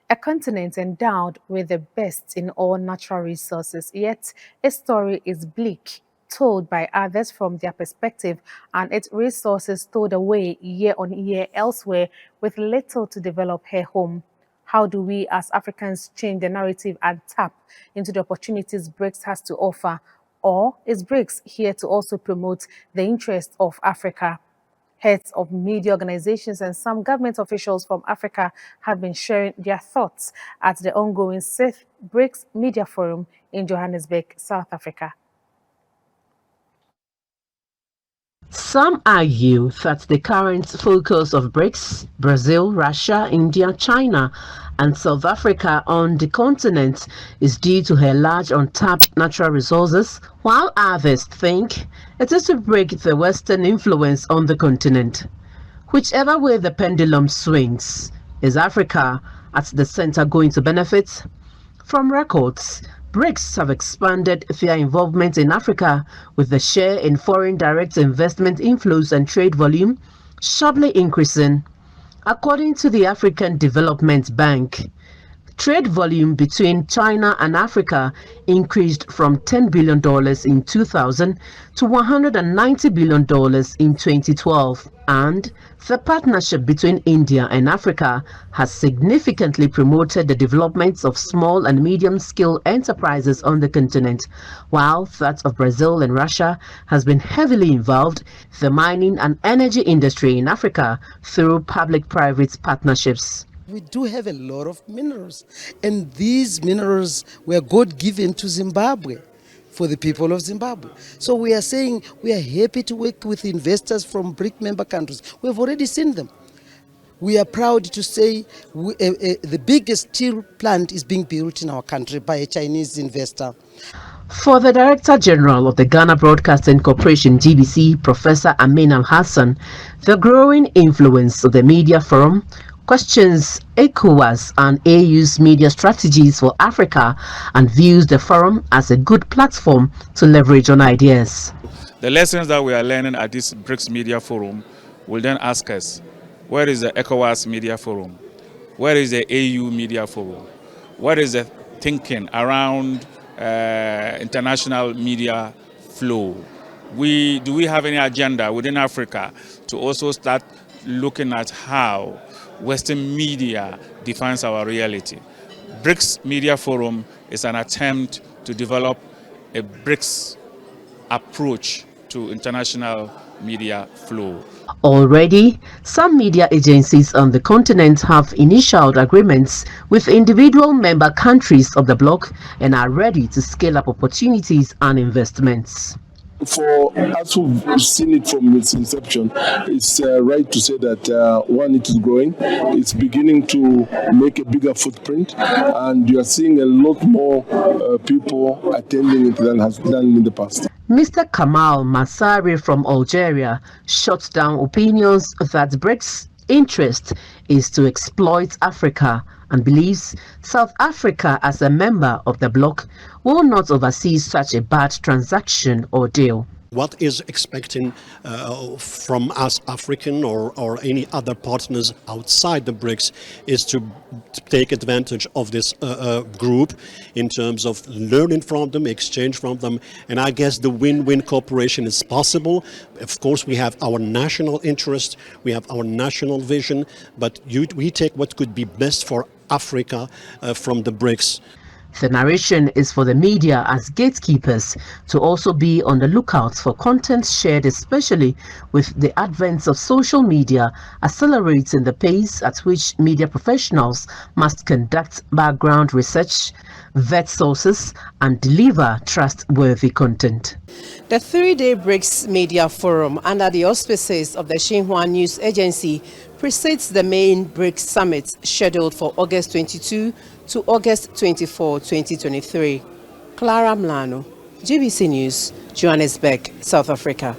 A continent endowed with the best in all natural resources, yet its story is bleak, told by others from their perspective, and its resources stowed away year on year elsewhere with little to develop here home. How do we as Africans change the narrative and tap into the opportunities BRICS has to offer? Or is BRICS here to also promote the interests of Africa? Heads of media organizations and some government officials from Africa have been sharing their thoughts at the ongoing 6th BRICS Media Forum in Johannesburg, South Africa. Some argue that the current focus of BRICS, Brazil, Russia, India, China, and South Africa on the continent is due to her large untapped natural resources, while others think it is to break the Western influence on the continent. Whichever way the pendulum swings, is Africa at the center going to benefit? From records, BRICS have expanded their involvement in Africa, with the share in foreign direct investment inflows and trade volume sharply increasing. According to the African Development Bank, trade volume between China and Africa increased from $10 billion in 2000 to $190 billion in 2012, and the partnership between India and Africa has significantly promoted the development of small and medium-scale enterprises on the continent, while that of Brazil and Russia has been heavily involved in the mining and energy industry in Africa through public-private partnerships. We do have a lot of minerals, and these minerals were God-given to Zimbabwe for the people of Zimbabwe. So we are saying we are happy to work with investors from BRIC member countries. We have already seen them. We are proud to say the biggest steel plant is being built in our country by a Chinese investor. For the Director General of the Ghana Broadcasting Corporation (GBC), Professor Amin Al-Hassan, the growing influence of the Media Forum questions ECOWAS and AU's media strategies for Africa and views the forum as a good platform to leverage on ideas. The lessons that we are learning at this BRICS Media Forum will then ask us, where is the ECOWAS Media Forum? Where is the AU Media Forum? What is the thinking around international media flow? Do we have any agenda within Africa to also start looking at how Western media defines our reality? BRICS Media Forum is an attempt to develop a BRICS approach to international media flow. Already, some media agencies on the continent have initialed agreements with individual member countries of the bloc and are ready to scale up opportunities and investments. For us who've seen it from its inception, it's right to say that one, it is growing, it's beginning to make a bigger footprint, and you are seeing a lot more people attending it than has done in the past. Mr. Kamal Masari from Algeria shut down opinions that BRICS' interest is to exploit Africa and believes South Africa, as a member of the bloc, will not oversee such a bad transaction or deal. What is expecting from us African or any other partners outside the BRICS is to take advantage of this group in terms of learning from them, exchange from them, and I guess the win-win cooperation is possible. Of course, we have our national interest, we have our national vision, but we take what could be best for Africa from the BRICS. The narration is for the media as gatekeepers to also be on the lookout for content shared, especially with the advent of social media accelerating the pace at which media professionals must conduct background research, vet sources, and deliver trustworthy content. The three-day BRICS Media Forum, under the auspices of the Xinhua News Agency, precedes the main BRICS Summit scheduled for August 22 to August 24, 2023. Clara Mlano, GBC News, Johannesburg, South Africa.